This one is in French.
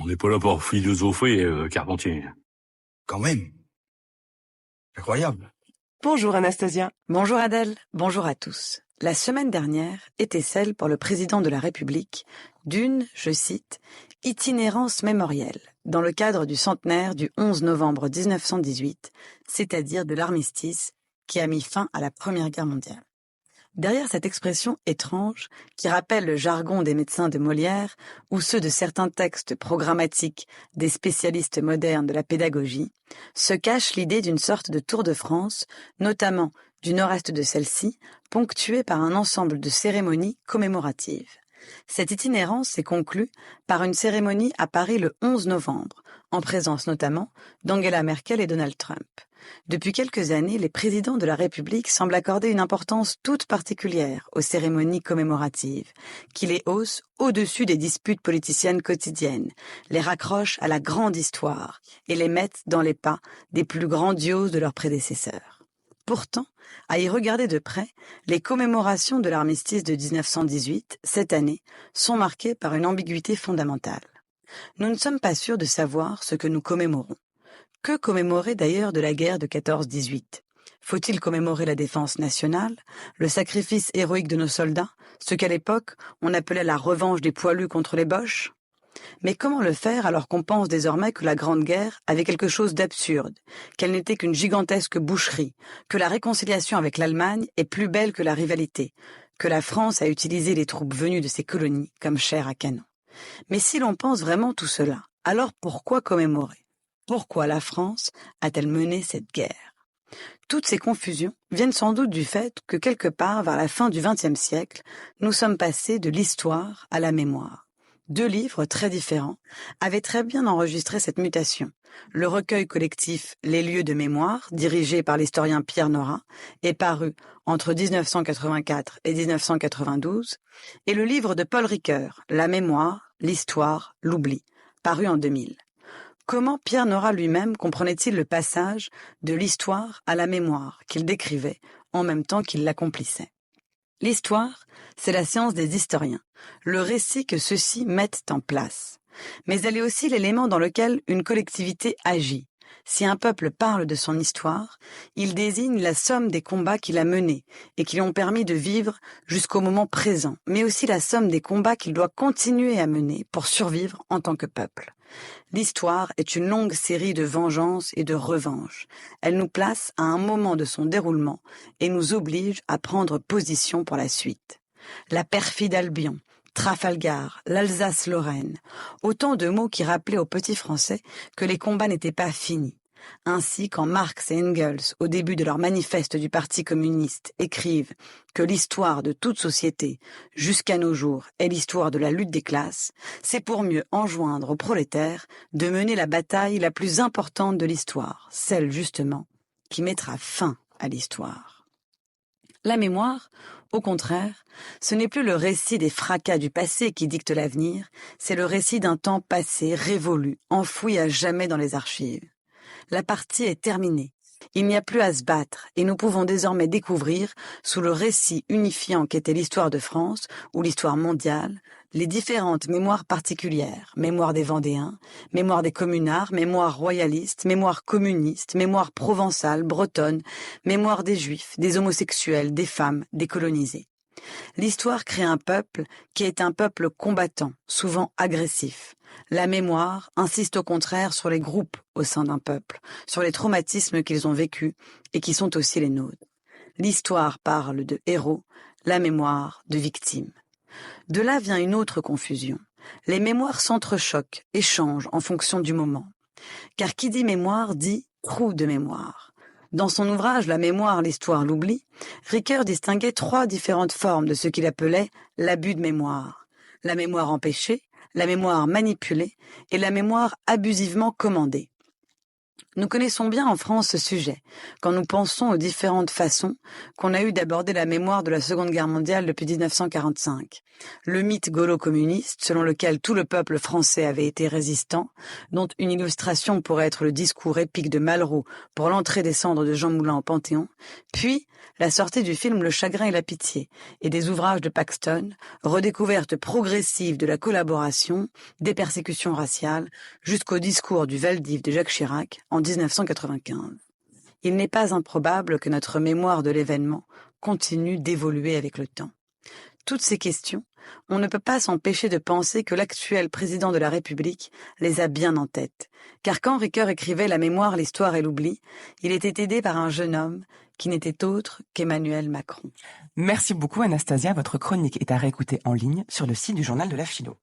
On n'est pas là pour philosopher, Carpentier. Quand même. Incroyable. Bonjour Anastasia. Bonjour Adèle, bonjour à tous. La semaine dernière était celle pour le président de la République d'une, je cite, itinérance mémorielle dans le cadre du centenaire du 11 novembre 1918, c'est-à-dire de l'armistice qui a mis fin à la Première Guerre mondiale. Derrière cette expression étrange, qui rappelle le jargon des médecins de Molière ou ceux de certains textes programmatiques des spécialistes modernes de la pédagogie, se cache l'idée d'une sorte de Tour de France, notamment du nord-est de celle-ci, ponctuée par un ensemble de cérémonies commémoratives. Cette itinérance s'est conclue par une cérémonie à Paris le 11 novembre, en présence notamment d'Angela Merkel et Donald Trump. Depuis quelques années, les présidents de la République semblent accorder une importance toute particulière aux cérémonies commémoratives, qui les haussent au-dessus des disputes politiciennes quotidiennes, les raccrochent à la grande histoire et les mettent dans les pas des plus grandioses de leurs prédécesseurs. Pourtant, à y regarder de près, les commémorations de l'armistice de 1918, cette année, sont marquées par une ambiguïté fondamentale. Nous ne sommes pas sûrs de savoir ce que nous commémorons. Que commémorer d'ailleurs de la guerre de 14-18 ? Faut-il commémorer la défense nationale, le sacrifice héroïque de nos soldats, ce qu'à l'époque on appelait la revanche des poilus contre les Boches ? Mais comment le faire alors qu'on pense désormais que la Grande Guerre avait quelque chose d'absurde, qu'elle n'était qu'une gigantesque boucherie, que la réconciliation avec l'Allemagne est plus belle que la rivalité, que la France a utilisé les troupes venues de ses colonies comme chair à canon. Mais si l'on pense vraiment tout cela, alors pourquoi commémorer ? Pourquoi la France a-t-elle mené cette guerre ? Toutes ces confusions viennent sans doute du fait que quelque part vers la fin du XXe siècle, nous sommes passés de l'histoire à la mémoire. Deux livres très différents avaient très bien enregistré cette mutation. Le recueil collectif Les lieux de mémoire, dirigé par l'historien Pierre Nora, est paru entre 1984 et 1992, et le livre de Paul Ricoeur, La mémoire, l'histoire, l'oubli, paru en 2000. Comment Pierre Nora lui-même comprenait-il le passage de l'histoire à la mémoire qu'il décrivait en même temps qu'il l'accomplissait ? L'histoire, c'est la science des historiens, le récit que ceux-ci mettent en place. Mais elle est aussi l'élément dans lequel une collectivité agit. Si un peuple parle de son histoire, il désigne la somme des combats qu'il a menés et qui lui ont permis de vivre jusqu'au moment présent, mais aussi la somme des combats qu'il doit continuer à mener pour survivre en tant que peuple. L'histoire est une longue série de vengeances et de revanches. Elle nous place à un moment de son déroulement et nous oblige à prendre position pour la suite. La perfide Albion, Trafalgar, l'Alsace-Lorraine, autant de mots qui rappelaient aux petits Français que les combats n'étaient pas finis. Ainsi, quand Marx et Engels, au début de leur manifeste du Parti communiste, écrivent que l'histoire de toute société, jusqu'à nos jours, est l'histoire de la lutte des classes, c'est pour mieux enjoindre aux prolétaires de mener la bataille la plus importante de l'histoire, celle justement qui mettra fin à l'histoire. La mémoire, au contraire, ce n'est plus le récit des fracas du passé qui dicte l'avenir, c'est le récit d'un temps passé, révolu, enfoui à jamais dans les archives. La partie est terminée. Il n'y a plus à se battre et nous pouvons désormais découvrir, sous le récit unifiant qu'était l'histoire de France ou l'histoire mondiale, les différentes mémoires particulières, mémoire des Vendéens, mémoire des communards, mémoire royaliste, mémoire communiste, mémoire provençale, bretonne, mémoire des juifs, des homosexuels, des femmes, des colonisés. L'histoire crée un peuple qui est un peuple combattant, souvent agressif. La mémoire insiste au contraire sur les groupes au sein d'un peuple, sur les traumatismes qu'ils ont vécus et qui sont aussi les nôtres. L'histoire parle de héros, la mémoire de victimes. De là vient une autre confusion. Les mémoires s'entrechoquent et changent en fonction du moment. Car qui dit mémoire dit trou de mémoire. Dans son ouvrage « La mémoire, l'histoire, l'oubli », Ricoeur distinguait trois différentes formes de ce qu'il appelait l'abus de mémoire. La mémoire empêchée, la mémoire manipulée et la mémoire abusivement commandée. Nous connaissons bien en France ce sujet, quand nous pensons aux différentes façons qu'on a eu d'aborder la mémoire de la Seconde Guerre mondiale depuis 1945. Le mythe gaulo-communiste, selon lequel tout le peuple français avait été résistant, dont une illustration pourrait être le discours épique de Malraux pour l'entrée des cendres de Jean Moulin au Panthéon, puis la sortie du film Le Chagrin et la Pitié, et des ouvrages de Paxton, redécouverte progressive de la collaboration, des persécutions raciales, jusqu'au discours du Vel-d'Hiv de Jacques Chirac en 1995. Il n'est pas improbable que notre mémoire de l'événement continue d'évoluer avec le temps. Toutes ces questions, on ne peut pas s'empêcher de penser que l'actuel président de la République les a bien en tête. Car quand Ricoeur écrivait La mémoire, l'histoire et l'oubli, il était aidé par un jeune homme qui n'était autre qu'Emmanuel Macron. Merci beaucoup Anastasia, votre chronique est à réécouter en ligne sur le site du Journal de la Philo.